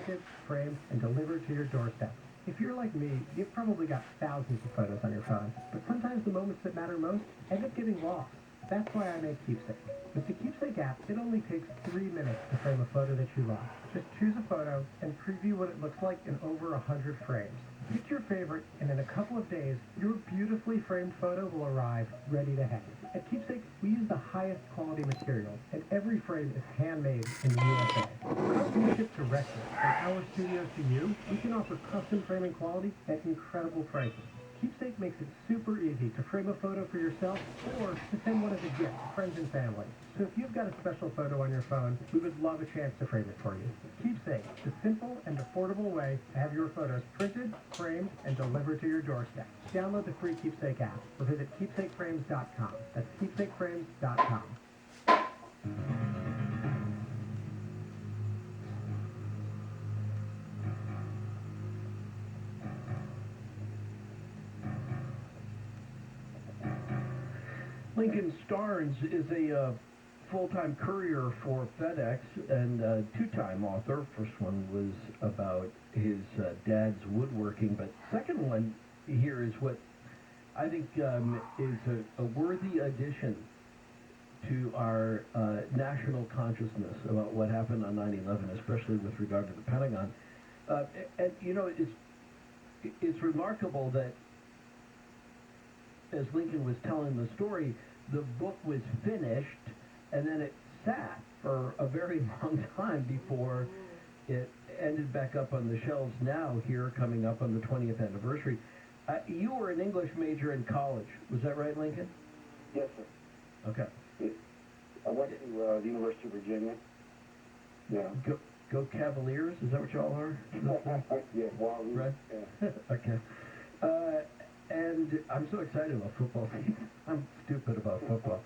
printed, framed, and delivered to your doorstep. If you're like me, you've probably got thousands of photos on your phone, but sometimes the moments that matter most end up getting lost. That's why I make Keepsake. With the Keepsake app, it only takes 3 minutes to frame a photo that you love. Just choose a photo and preview what it looks like in over 100 frames. Pick your favorite, and in a couple of days, your beautifully framed photo will arrive ready to hang. At Keepsake, we use the highest quality materials, and every frame is handmade in the USA. Custom shipped directly from our studios to you, we can offer custom framing quality at incredible prices. Keepsake makes it super easy to frame a photo for yourself or to send one as a gift to friends and family. So if you've got a special photo on your phone, we would love a chance to frame it for you. Keepsake, the simple and affordable way to have your photos printed, framed, and delivered to your doorstep. Download the free Keepsake app or visit keepsakeframes.com. That's keepsakeframes.com. Lincoln Starnes is a full-time courier for FedEx and a two-time author. First one was about his dad's woodworking, but second one here is what I think is a worthy addition to our national consciousness about what happened on 9/11, especially with regard to the Pentagon. And you know, it's remarkable that as Lincoln was telling the story, the book was finished, and then it sat for a very long time before it ended back up on the shelves now, here coming up on the 20th anniversary. You were an English major in college. Was that right, Lincoln? Yes, sir. Okay. I went to the University of Virginia. Yeah. Go Cavaliers? Is that what y'all are? Yeah, Wild Right? Yeah. Okay. And I'm so excited about football. I'm stupid about football.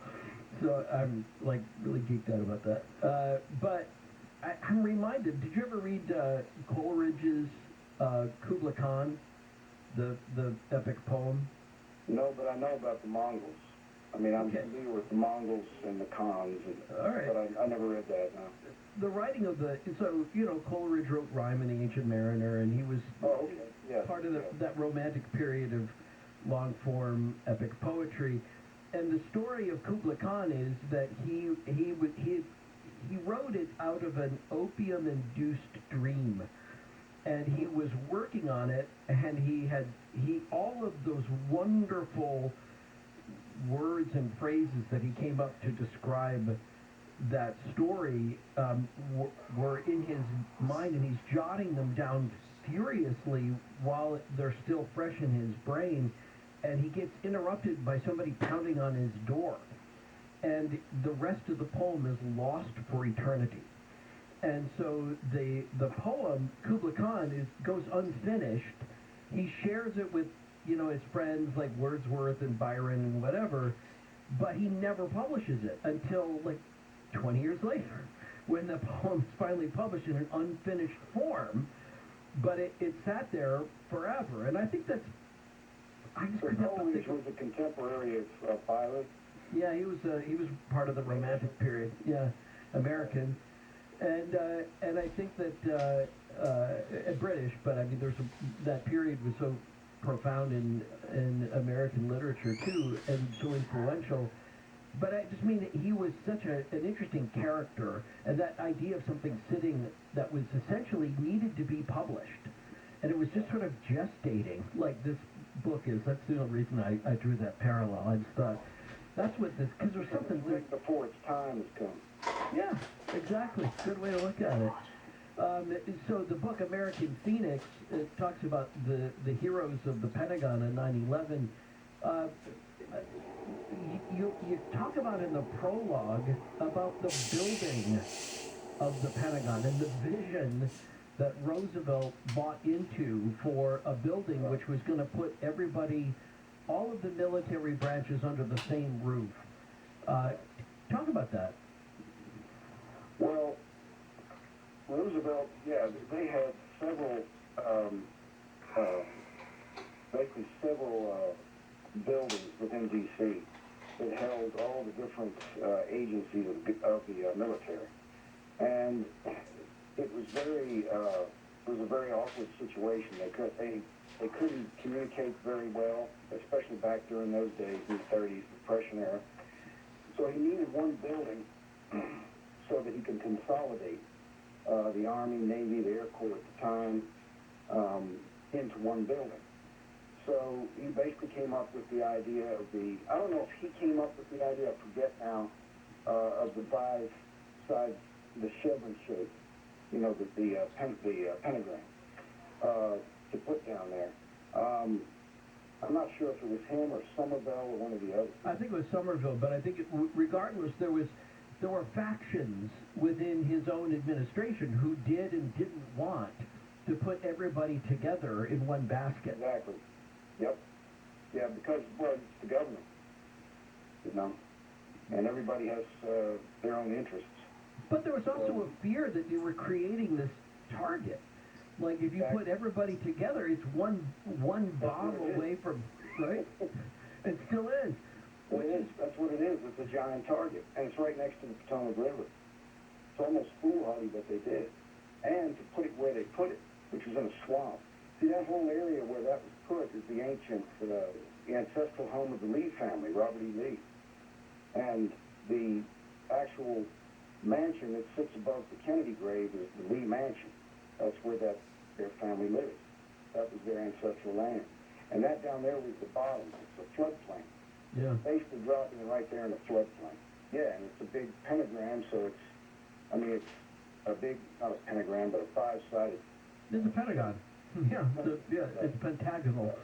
So I'm like really geeked out about that. But I'm reminded, did you ever read Coleridge's Kubla Khan, the epic poem? No, but I know about the Mongols. I mean, I'm familiar with the Mongols and the Khans, All right. but I never read that, no. The writing of so, you know, Coleridge wrote Rime and the Ancient Mariner, and he was part of that romantic period of long-form epic poetry. And the story of Kubla Khan is that he wrote it out of an opium-induced dream, and he was working on it, and he all of those wonderful words and phrases that he came up to describe that story were in his mind, and he's jotting them down furiously while they're still fresh in his brain. And he gets interrupted by somebody pounding on his door. And the rest of the poem is lost for eternity. And so the poem, Kubla Khan, goes unfinished. He shares it with, you know, his friends like Wordsworth and Byron and whatever, but he never publishes it until like 20 years later, when the poem is finally published in an unfinished form. But it sat there forever. And I think that's... So Coleridge was a contemporary of Byron? Yeah, he was part of the Romantic period. Yeah, American, and I think that British, but I mean, that period was so profound in American literature too, and so influential. But I just mean that he was such an interesting character, and that idea of something sitting that was essentially needed to be published, and it was just sort of gestating, like this book is. That's the only reason I drew that parallel. I just thought that's what this, because there's something before its time has come. Yeah, exactly. Good way to look at it. So the book American Scenics, it talks about the heroes of the Pentagon in 9/11. You talk about in the prologue about the building of the Pentagon and the vision that Roosevelt bought into for a building which was going to put everybody, all of the military branches under the same roof. Talk about that. Well, Roosevelt, yeah, they had several, basically several buildings within D.C. that held all the different agencies of the military. And it was very was a very awkward situation. They couldn't communicate very well, especially back during those days in the 30s, Depression era. So he needed one building so that he could consolidate the Army, Navy, the Air Corps at the time into one building. So he basically came up with the idea of I don't know if he came up with the idea, I forget now, of the five sides, the chevron shape, you know, the pentagram, to put down there. I'm not sure if it was him or Somerville or one of the others. I think it was Somerville, but I think regardless, there were factions within his own administration who did and didn't want to put everybody together in one basket. Exactly. Yep. Yeah, because, well, it's the government, you know, and everybody has their own interests. But there was also a fear that you were creating this target. Like, if you put everybody together, it's one bomb away from, right? It still is. Well, it is. That's what it is. It's a giant target. And it's right next to the Potomac River. It's almost foolhardy that they did. And to put it where they put it, which was in a swamp. See, that whole area where that was put is the ancestral home of the Lee family, Robert E. Lee. And the actual mansion that sits above the Kennedy grave is the Lee Mansion. That's where their family lives. That was their ancestral land. And that down there was the bottom. It's a floodplain. Yeah. Basically dropping it right there in the floodplain. Yeah, and it's a big pentagram, so it's a big, not a pentagram, but a five-sided. It's a pentagon. Yeah, it's pentagonal.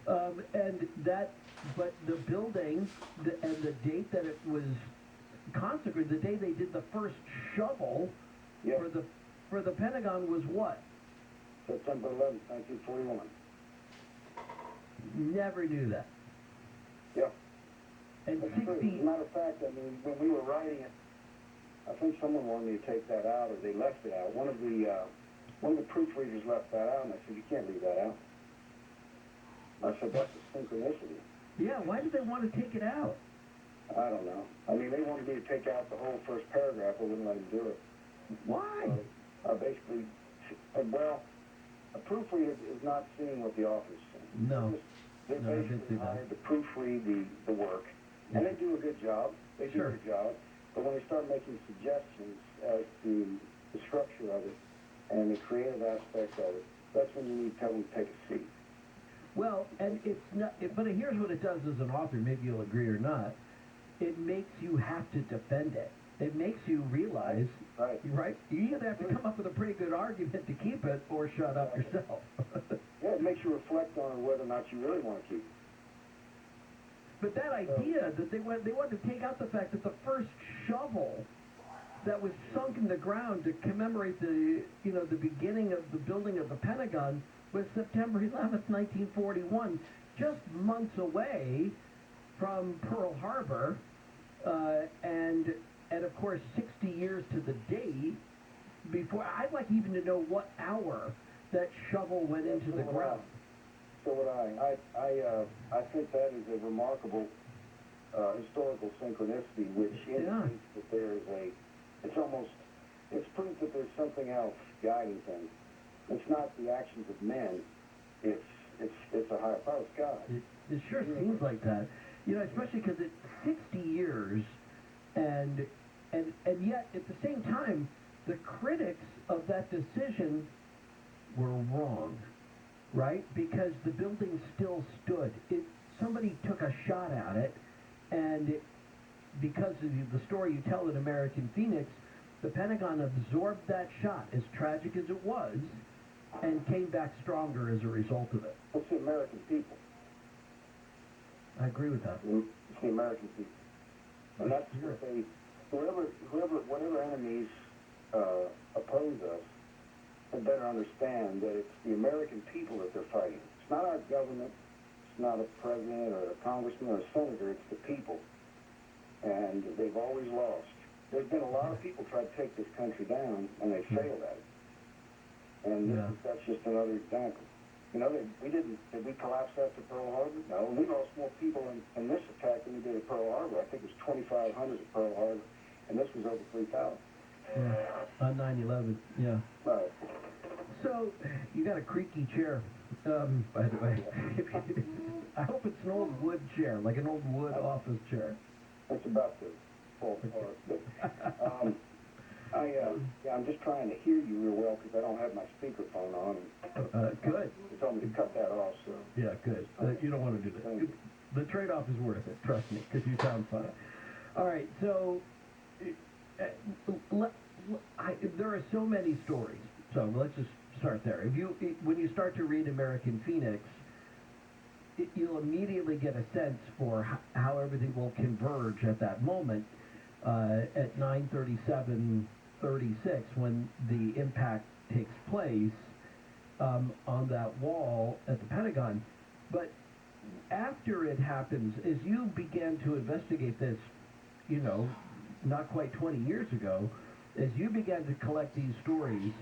But the building, and the date that it was consecrated, the day they did the first shovel for the Pentagon was what? September 11th, 1941. Never knew that. Yeah. And That's true. As a matter of fact, I mean, when we were writing it, I think someone wanted me to take that out, or they left it out. One of the proofreaders left that out, and I said, you can't leave that out. I said, that's a synchronicity. Yeah, why did they want to take it out? I don't know. I mean, they wanted me to take out the whole first paragraph. I wouldn't let them do it. Why? Basically, well, a proofreader is not seeing what the author's saying. No. They're basically hired to proofread the work, and they do a good job. They do a good job. But when they start making suggestions as to the structure of it and the creative aspect of it, that's when you need to tell them to take a seat. Well, and it's not. But here's what it does as an author. Maybe you'll agree or not. It makes you have to defend it. It makes you realize, right? You either have to come up with a pretty good argument to keep it, or shut up yourself. Yeah, it makes you reflect on whether or not you really want to keep it. But that idea that they wanted to take out the fact that the first shovel that was sunk in the ground to commemorate the beginning of the building of the Pentagon was September 11th, 1941, just months away from Pearl Harbor, and of course 60 years to the day before. I'd like even to know what hour that shovel went into the ground. So would I. I think that is a remarkable historical synchronicity, which indicates that there is it's proof that there's something else guiding things. It's not the actions of men. It's a higher power. It's God. It sure seems like that. Especially because it's 60 years, and yet at the same time, the critics of that decision were wrong, right? Because the building still stood. Somebody took a shot at it, and because of the story you tell in American Phoenix, the Pentagon absorbed that shot, as tragic as it was, and came back stronger as a result of it. It's the American people. I agree with that. It's the American people. And that's what whatever enemies oppose us, had better understand that it's the American people that they're fighting. It's not our government. It's not a president or a congressman or a senator. It's the people. And they've always lost. There's been a lot of people try to take this country down, and they failed at it. And that's just another example. Did we collapse after Pearl Harbor? No, we lost more people in this attack than we did at Pearl Harbor. I think it was 2,500 at Pearl Harbor, and this was over 3,000. Yeah, on 9/11, yeah. Right. So, you got a creaky chair, by the way. I hope it's an old wood chair, like an old wood office chair. It's about to fall apart. But, I'm just trying to hear you real well because I don't have my speakerphone on. Good. They told me to cut that off, so. Yeah, good. You don't want to do that. The trade-off is worth it, trust me, because you sound fine. All right, so there are so many stories. So let's just start there. When you start to read American Phoenix, you'll immediately get a sense for how everything will converge at that moment at 9:37:36 when the impact takes place on that wall at the Pentagon. But after it happens, as you began to investigate this, not quite 20 years ago, as you began to collect these stories,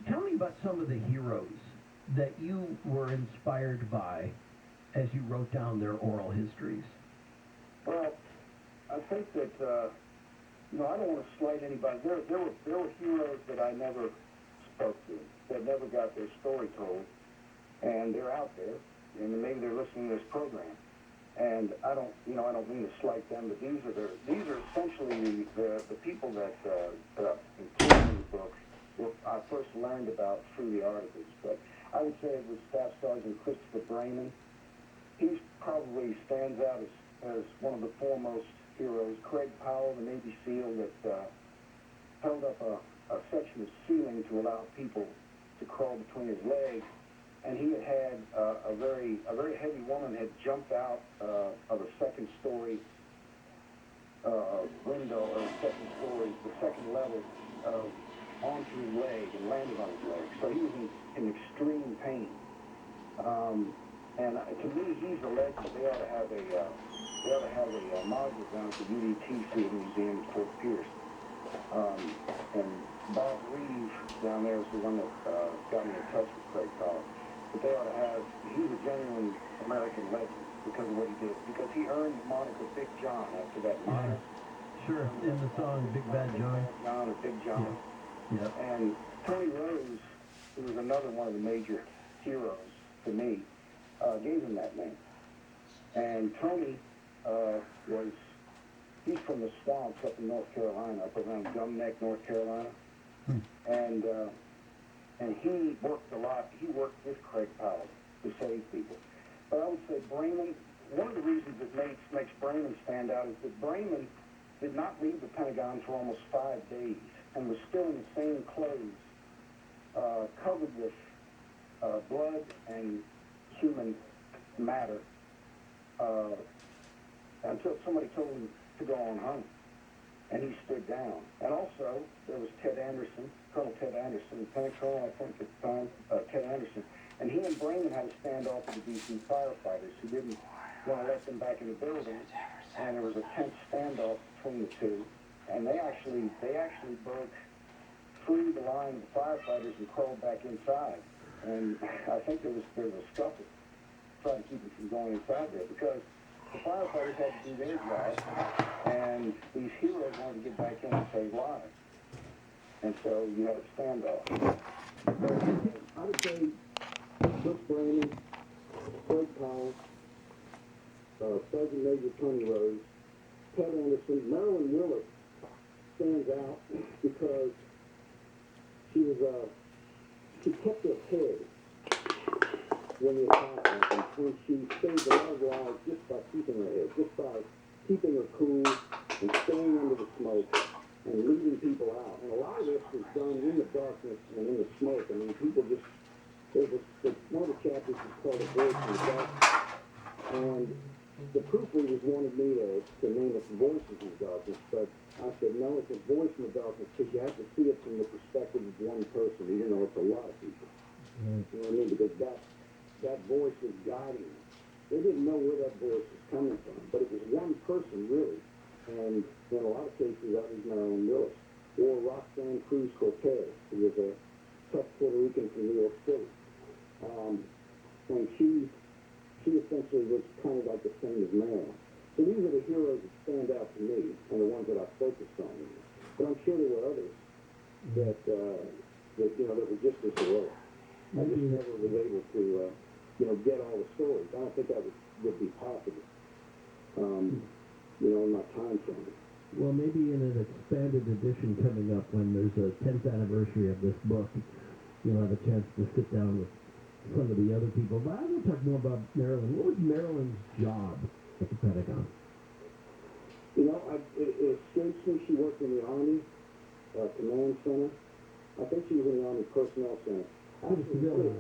tell me about some of the heroes that you were inspired by as you wrote down their oral histories. Well, I think that, I don't want to slight anybody. There were heroes that I never spoke to, that never got their story told, and they're out there, and maybe they're listening to this program. And I don't mean to slight them, but these are essentially the people that included in the book I first learned about through the articles. But I would say it was Staff Sergeant Christopher Brayman. He probably stands out as one of the foremost heroes. Craig Powell, the Navy SEAL that held up a section of ceiling to allow people to crawl between his legs. And he had a very heavy woman had jumped out of a second-story window, or the second level, onto his leg and landed on his leg. So he was in extreme pain. And to me, he's a legend. They ought to have a module down at the UDTC Museum in Fort Pierce. And Bob Reeve down there is the one that got me in touch with Craig Powell. But they ought to have, he's a genuine American legend because of what he did. Because he earned the moniker Big John after that moniker. Sure, in the song Big Bad John. John or Big John. Yeah. And Tony Rose, who was another one of the major heroes to me, gave him that name. And Tony he's from the swamps up in North Carolina, up around Gum Neck, North Carolina. And he worked a lot. He worked with Craig Powell to save people. But I would say Brayman, one of the reasons that makes Brayman stand out is that Brayman did not leave the Pentagon for almost 5 days and was still in the same clothes, covered with blood and human matter, until somebody told him to go on home. And he stood down. And also, there was Ted Anderson, Colonel Ted Anderson, Lieutenant Colonel, I think at the time, Ted Anderson. And he and Brayman had a standoff with the DC firefighters who didn't want to let them back in the building. And there was a tense standoff between the two. And they actually broke through the line of the firefighters and crawled back inside. And I think there was a scuffle trying to keep them from going inside there because the firefighters had to do their job, and these heroes wanted to get back in and save lives. And so you had a standoff. I would say Buck Brayman, Craig Powell, Sergeant Major Tony Rose, Ted Anderson, Marilyn Willis stands out because she kept her head when the attack happened, and she saved a lot of lives just by keeping her head, just by keeping her cool and staying under the smoke and leading people out. And a lot of this was done in the darkness and in the smoke. I mean, people just, one of the chapters is called A Voice in the Darkness. And the proofreaders wanted me to name it Voices in the Darkness, but I said, no, it's a voice in the darkness because you have to see it from the perspective of one person, even though it's a lot of people. You know what I mean? Because that voice was guiding them. They didn't know where that voice was coming from, but it was one person, really. And in a lot of cases, that was Marilyn Willis. Or Roxanne Cruz Cortez, who was a tough Puerto Rican from New York City. And she essentially was kind of like the same as Marilyn. So these are the heroes that stand out to me, and the ones that I focused on. But I'm sure there were others that that, that were just as heroic. I just never was able to, get all the stories. I don't think that would be possible, in my time frame. Well, maybe in an expanded edition coming up when there's a 10th anniversary of this book, you'll have a chance to sit down with some of the other people. But I want to talk more about Marilyn. What was Marilyn's job at the Pentagon? It escapes me. She worked in the Army Command Center. I think she was in the Army Personnel Center. Actually,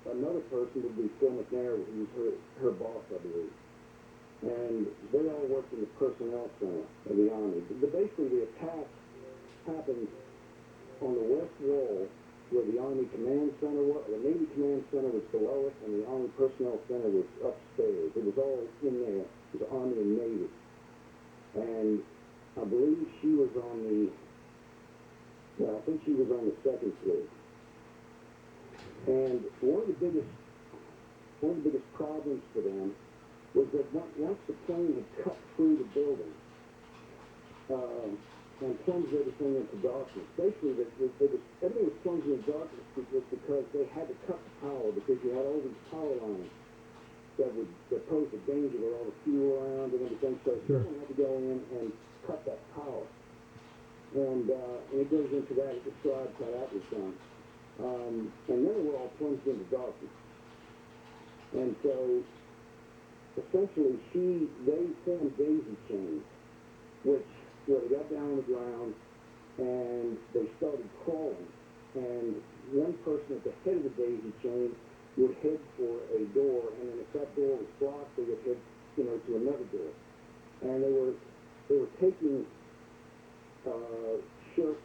another person would be Phil McNair, who was her boss, I believe. And they all worked in the Personnel Center of the Army. Basically, the attack happened on the west wall where the Army Command Center was. The Navy Command Center was below it, and the Army Personnel Center was upstairs. It was all in there. It was Army and Navy. And I believe she was on I think she was on the second floor. And one of the biggest problems for them was that once the plane had cut through the building and plunged everything into darkness, basically everything was plunged into darkness because they had to cut the power, because you had all these power lines that posed a danger with all the fuel around and everything. So someone had to go in and cut that power. And it goes into that. It describes how that was done. And then they were all plunged into darkness. And so essentially they formed daisy chains, where they got down on the ground and they started crawling. And one person at the head of the daisy chain would head for a door, and then if that door was blocked, they would head, to another door. And they were taking shirts,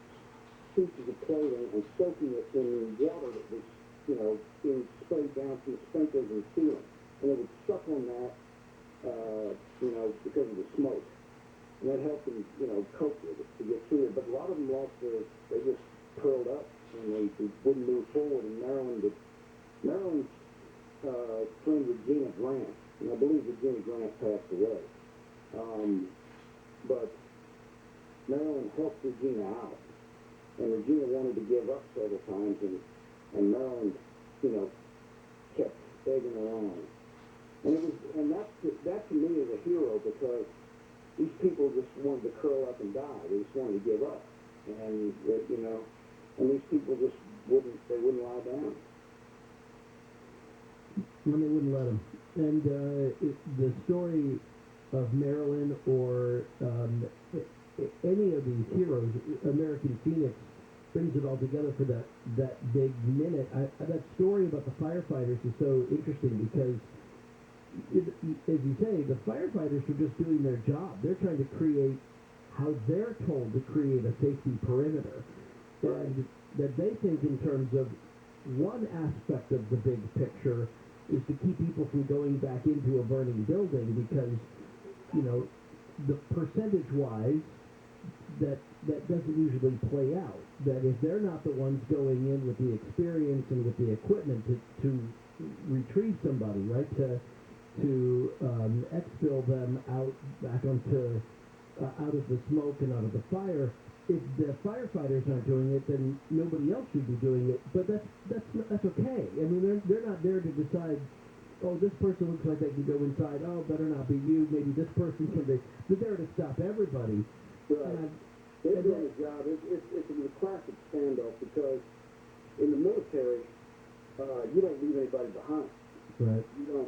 pieces of clothing, and soaking it in water that was, being sprayed down from the sprinklers and the ceiling. And they would suck on that, because of the smoke. And that helped them, cope with it, to get through it. But a lot of them they just curled up, and they wouldn't move forward. And Marilyn's friend Regina Grant, and I believe Regina Grant passed away. But Marilyn helped Regina out. And Regina wanted to give up several times, and Marilyn, kept egging her on. And that to me is a hero, because these people just wanted to curl up and die. They just wanted to give up. And, and these people just wouldn't lie down. When they wouldn't let them. And the story of Marilyn or any of these heroes, American Phoenix, brings it all together for that big minute. That story about the firefighters is so interesting because, as you say, the firefighters are just doing their job. They're trying to create how they're told to create a safety perimeter. And that they think in terms of one aspect of the big picture is to keep people from going back into a burning building because, the percentage-wise, that doesn't usually play out. That if they're not the ones going in with the experience and with the equipment to retrieve somebody, right, to exfil them back onto out of the smoke and out of the fire. If the firefighters aren't doing it, then nobody else should be doing it. But that's okay. I mean, they're not there to decide. Oh, this person looks like they can go inside. Oh, better not be you. Maybe this person can be. They're there to stop everybody. Right. They're doing a job. It's a classic standoff because in the military, you don't leave anybody behind. Right. You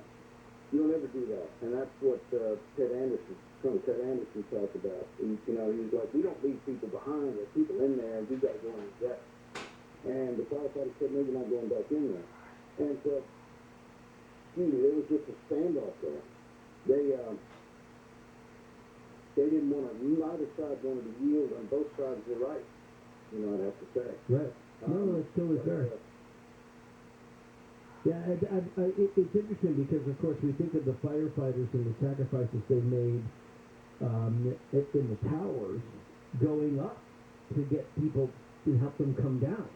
don't ever do that, and that's what Ted Anderson talked about. He's like, we don't leave people behind. There's people in there, and we got to go on the deck. And the firefighter said, no, you're not going back in there. And so, there was just a standoff there. They didn't want to. Neither side wanted to yield on both sides were right. I'd have to say. Right. No, it's totally fair. Yeah, it's interesting because, of course, we think of the firefighters and the sacrifices they made in the towers going up to get people to help them come down.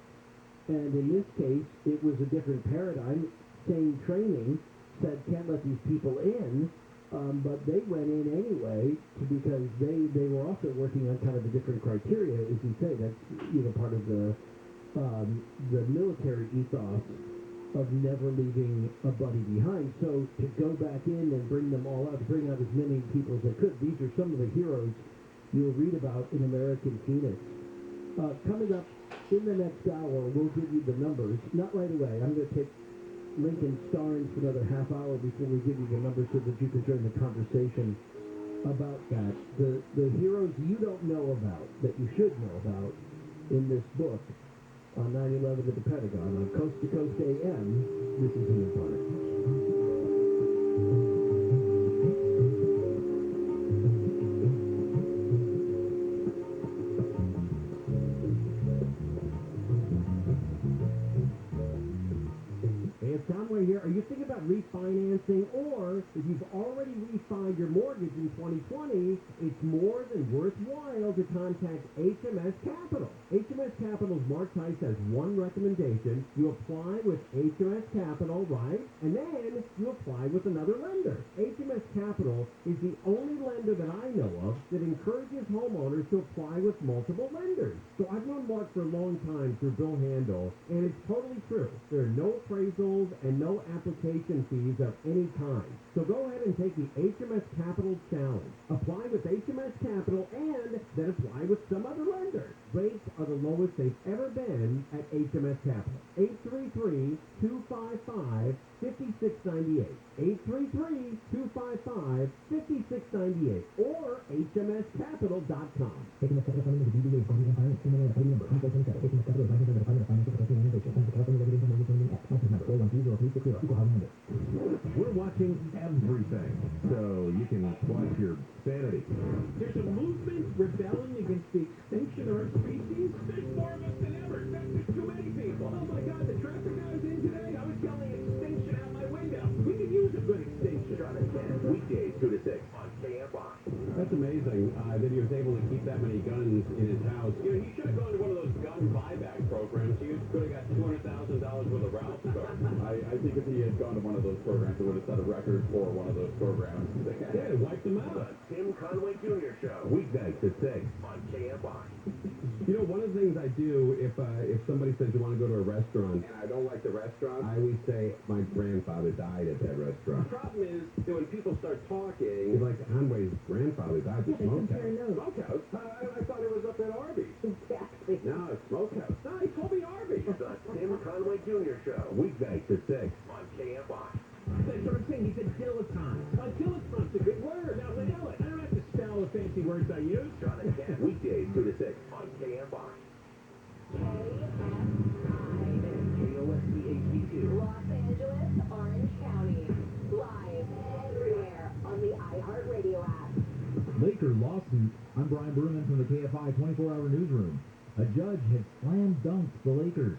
And in this case, it was a different paradigm. Same training said can't let these people in, but they went in anyway because they were also working on kind of a different criteria, as you say. That's part of the the military ethos of never leaving a buddy behind. So to go back in and bring them all out, to bring out as many people as they could, these are some of the heroes you'll read about in American Phoenix. Coming up in the next hour, we'll give you the numbers. Not right away. I'm going to take Lincoln Starnes for another half hour before we give you the numbers so that you can join the conversation about that. The heroes you don't know about, that you should know about in this book on 9/11 at the Pentagon. On Coast to Coast AM, this is Ian Park. Conway here. Are you thinking about refinancing, or if you've already refined your mortgage in 2020, it's more than worthwhile to contact HMS Capital. HMS Capital's Mark Tice has one recommendation. You apply with HMS Capital, right? And then you apply with another lender. HMS Capital is the only lender that I know of that encourages homeowners to apply with multiple lenders. So I've known Mark for a long time through Bill Handel, and it's totally true. There are no appraisals and no application fees of any kind. So go ahead and take the HMS Capital Challenge. Apply with HMS Capital and then apply with some other lender. Rates are the lowest they've ever been at HMS Capital. 833-255-5698. 833-255-5698 or hmscapital.com. HMS Capital funding is a DBA funding and finance criminal and number. HMS Capital is licensed under the Department of Financial Protection and Innovation under the California Residential Mortgage Lending Act. License number 4130360. Equal housing lender. We're watching everything, so you can watch your sanity. There's a movement rebelling against the extinction of our species. There's more of us than ever. That's just too many people. Oh my God, the traffic I was in today, I was yelling extinction out my window. We could use a good extinction. Weekdays 2 to 6 on KFI. That's amazing that he was able to keep that many guns in his house. You know, he should have gone to one of those gun buyback programs. He could have got $200,000 worth of Ralph's guns. I think if he had gone to one of those programs, it would have set a record for one of those programs. Yeah, wipe them out. The Tim Conway Jr. Show. Weeknights at 6 on KFI. You know, one of the things I do if somebody says you want to go to a restaurant And I don't like the restaurant. I always say my grandfather died at that restaurant. The problem is that when people start talking, It's like Conway's grandfather died at Smokehouse. Smokehouse. I thought it was up at Arby's. Exactly. No, it's Smokehouse. No, he told me Arby's. The Tim Conway Jr. Show. Weeknights at 6 on KFI. That's what I'm saying. He said dilettante. Dilettante's a good word. Now, vanilla. I don't have to spell the fancy words I use. John and Ken. Weekdays 2 to 6 on KFI. KOSC HD2. Los Angeles, Orange County. Live everywhere on the iHeartRadio app. Laker lawsuit. I'm Brian Bruin from the KFI 24-hour newsroom. A judge has slam dunked the Lakers.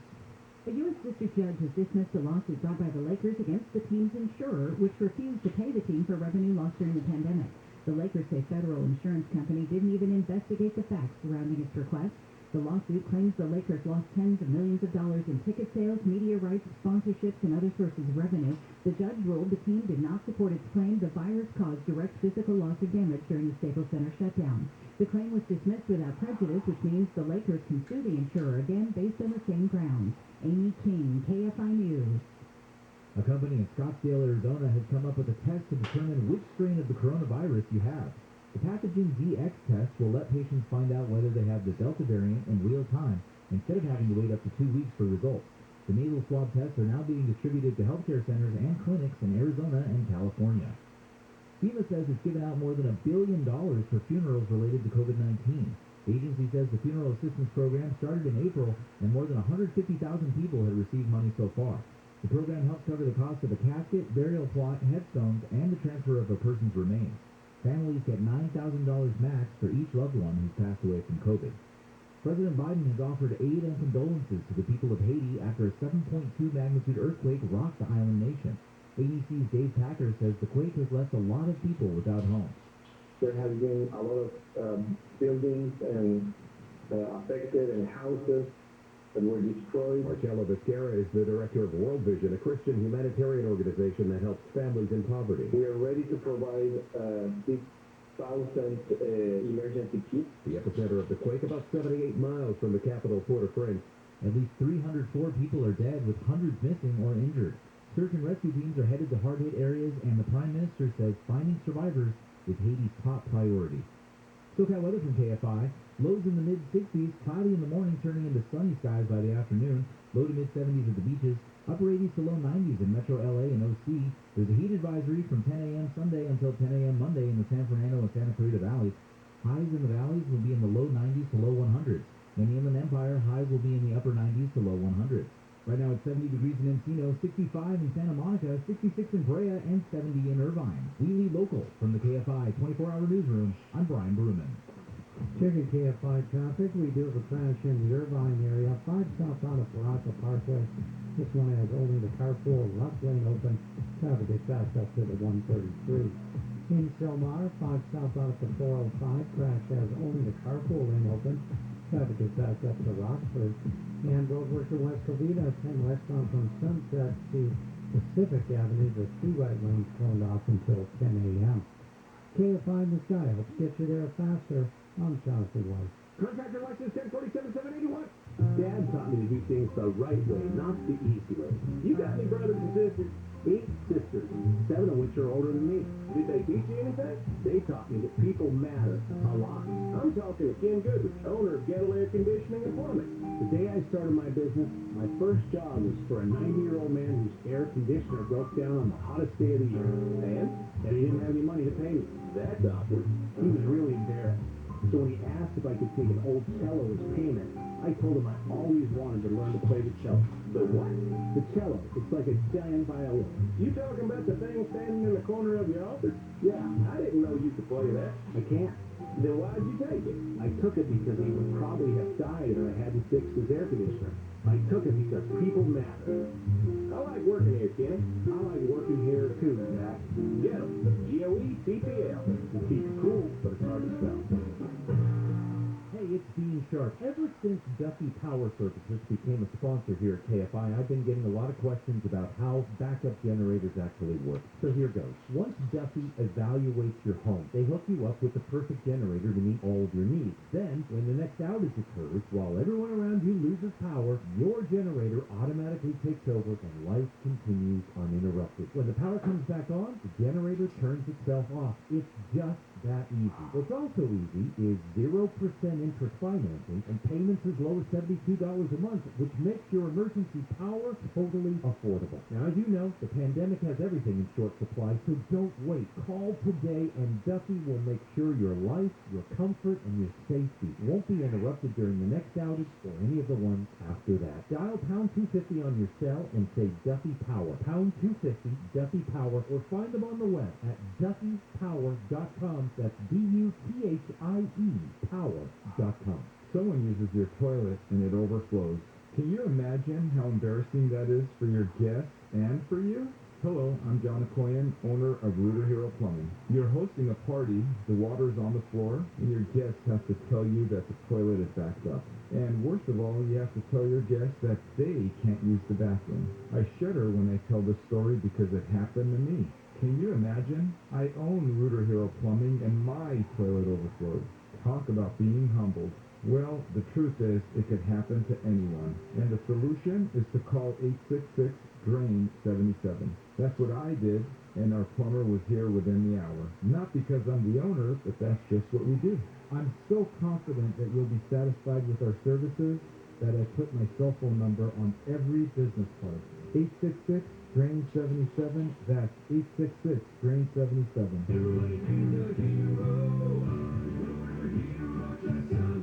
A U.S. district judge has dismissed a lawsuit brought by the Lakers against the team's insurer, which refused to pay the team for revenue lost during the pandemic. The Lakers say federal insurance company didn't even investigate the facts surrounding its request. The lawsuit claims the Lakers lost tens of millions of dollars in ticket sales, media rights, sponsorships, and other sources of revenue. The judge ruled the team did not support its claim the virus caused direct physical loss or damage during the Staples Center shutdown. The claim was dismissed without prejudice, which means the Lakers can sue the insurer again based on the same grounds. Amy King, KFI News. A company in Scottsdale, Arizona has come up with a test to determine which strain of the coronavirus you have. The Pathogen DX test will let patients find out whether they have the Delta variant in real time instead of having to wait up to 2 weeks for results. The nasal swab tests are now being distributed to healthcare centers and clinics in Arizona and California. FEMA says it's given out more than $1 billion for funerals related to COVID-19. The agency says the funeral assistance program started in April and more than 150,000 people had received money so far. The program helps cover the cost of a casket, burial plot, headstones, and the transfer of a person's remains. Families get $9,000 max for each loved one who's passed away from COVID. President Biden has offered aid and condolences to the people of Haiti after a 7.2 magnitude earthquake rocked the island nation. ABC's Dave Packer says the quake has left a lot of people without homes. There has been a lot of buildings and affected and houses that were destroyed. Marcelo Vizquera is the director of World Vision, a Christian humanitarian organization that helps families in poverty. We are ready to provide 6,000 emergency kits. The epicenter of the quake, about 78 miles from the capital, Port-au-Prince. At least 304 people are dead, with hundreds missing or injured. Search and rescue teams are headed to hard-hit areas, and the Prime Minister says finding survivors is Haiti's top priority. SoCal weather from KFI. Lows in the mid-60s, cloudy in the morning, turning into sunny skies by the afternoon. Low to mid-70s at the beaches. Upper 80s to low 90s in Metro LA and OC. There's a heat advisory from 10 a.m. Sunday until 10 a.m. Monday in the San Fernando and Santa Clarita Valleys. Highs in the valleys will be in the low 90s to low 100s. In the Inland Empire, highs will be in the upper 90s to low 100s. Right now it's 70 degrees in Encino, 65 in Santa Monica, 66 in Brea, and 70 in Irvine. Wheelie Local from the KFI 24-hour newsroom, I'm Brian Bruman. Checking KFI traffic, we do have a crash in the Irvine area, 5 southbound of Baraka Parkway. This one has only the carpool left lane open. Traffic is backed up to the 133. In Silmar, 5 southbound of the 405, crash has only the carpool lane open. Traffic is backed up to Rockford. And roadwork in West Covina, 10 westbound from Sunset to Pacific Avenue, the 2 right lanes turned off until 10 a.m. KFI in the sky helps get you there faster. I'm Jonathan White. Contractor license 1047-781. Dad taught me to do things the right way, not the easy way. You got any brothers and sisters? 8 sisters, 7 of which are older than me. Did they teach you anything? They taught me that people matter a lot. I'm talking to Ken Goodrich, owner of Gettle Air Conditioning and Plumbing. The day I started my business, my first job was for a 90-year-old man whose air conditioner broke down on the hottest day of the year. And he didn't have any money to pay me. That's awkward. He was really embarrassed. So when he asked if I could take an old cello as payment, I told him I always wanted to learn to play the cello. The what? The cello. It's like a giant violin. You talking about the thing standing in the corner of your office? Yeah, I didn't know you could play that. I can't. Then why'd you take it? I took it because he would probably have died if I hadn't fixed his air conditioner. I took it because people matter. I like working here, Kenny. I like working here too, Jack. Get 'em. GOETPL. You keep it cool, but it's hard to spell. Hey, it's Dean Sharp. Ever since Duffy Power Services became a sponsor here at KFI, I've been getting a lot of questions about how backup generators actually work. So here goes. Once Duffy evaluates your home, they hook you up with the perfect generator to meet all of your needs. Then, when the next outage occurs, while everyone around you loses power, your generator automatically takes over and life continues uninterrupted. When the power comes back on, the generator turns itself off. It's just that easy. What's also easy is 0% interest financing and payments as low as $72 a month, which makes your emergency power totally affordable. Now, as you know, the pandemic has everything in short supply, so don't wait. Call today and Duffy will make sure your life, your comfort, and your safety won't be interrupted during the next outage or any of the ones after that. Dial pound 250 on your cell and say Duffy Power. Pound 250 Duffy Power, or find them on the web at duffypower.com. That's DUTHIE power.com. Someone uses your toilet and it overflows. Can you imagine how embarrassing that is for your guests and for you? Hello, I'm John Akoyan, owner of Rooter Hero Plumbing. You're hosting a party, the water's on the floor, and your guests have to tell you that the toilet is backed up. And worst of all, you have to tell your guests that they can't use the bathroom. I shudder when I tell this story because it happened to me. Can you imagine? I own Rooter Hero Plumbing and my toilet overflowed. Talk about being humbled. Well, the truth is, it could happen to anyone. And the solution is to call 866-DRAIN-77. That's what I did, and our plumber was here within the hour. Not because I'm the owner, but that's just what we do. I'm so confident that you'll be satisfied with our services that I put my cell phone number on every business card. 866-DRAIN-77. That's 866-DRAIN-77.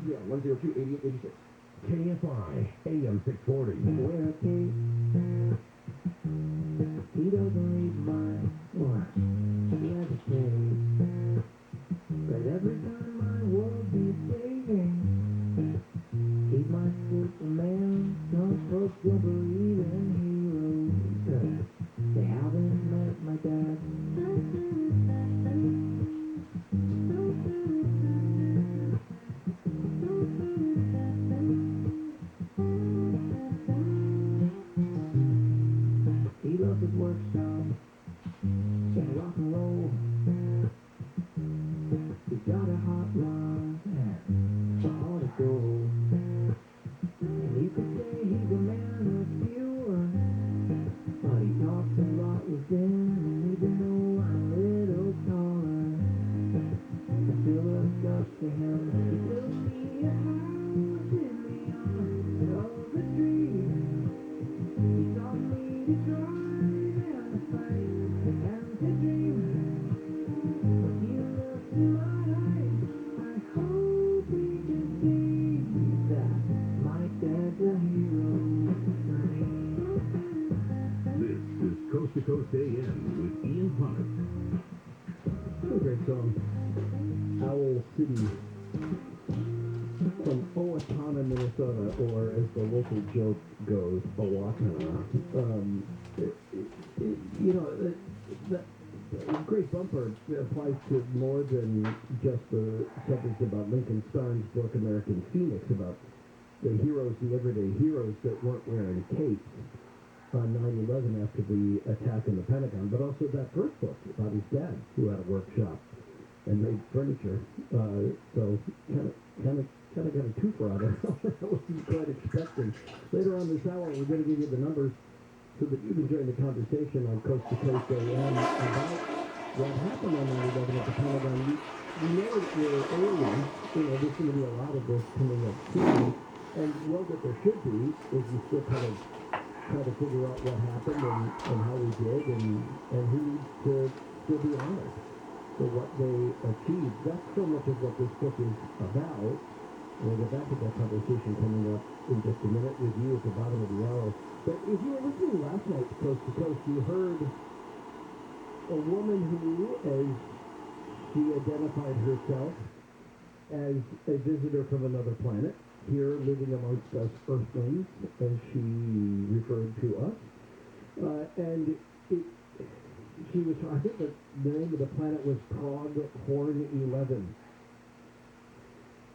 Yeah, 102-8886. KFI, AM 640. Where he doesn't read my watch. He has a shame. But every time my world is saving, he's my Superman. Some folks don't believe in heroes. They haven't met my dad. Coast to Coast AM with Ian Potter. What a great song. Owl City from Owatonna, Minnesota, or as the local joke goes, Owatonna. The great bumper applies to more than just the subject about Lincoln Starnes' book, American Phoenix, about the heroes, the everyday heroes that weren't wearing capes on 9/11 after the attack in the Pentagon, but also that first book about his dad, who had a workshop and made furniture. So kind of got a twofer out of it. I wasn't quite expecting. Later on this hour, we're going to give you the numbers so that you can join the conversation on Coast to Coast AM about what happened on 9/11 at the Pentagon. We know that we're alien. There's going to be a lot of this coming up soon. And well, that there should be is we still kind of try to figure out what happened and how we did and who needs to still be honored for what they achieved. That's so much of what this book is about. And we'll get back to that conversation coming up in just a minute with you at the bottom of the hour. But if you were listening last night to Coast, you heard a woman who, as she identified herself as a visitor from another planet, here living amongst us Earthlings, as she referred to us. And she was, I think the name of the planet was Horn 11.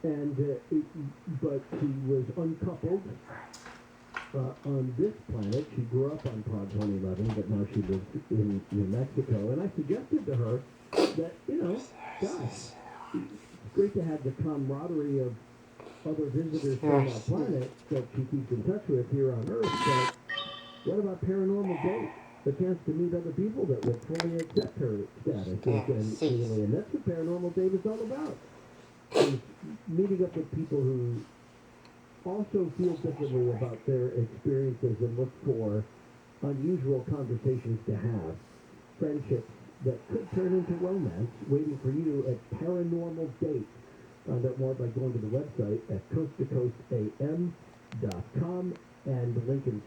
And, but she was uncoupled on this planet. She grew up on Horn 11, but now she lives in New Mexico. And I suggested to her that, gosh, it's great to have the camaraderie of other visitors from that planet that she keeps in touch with here on Earth, but what about paranormal dates? The chance to meet other people that would fully accept her status as an alien. That's what paranormal date is all about. Is meeting up with people who also feel differently about their experiences and look for unusual conversations to have. Friendships that could turn into romance waiting for you at Paranormal Date. Find out more by going to the website at coasttocoastam.com and Lincoln's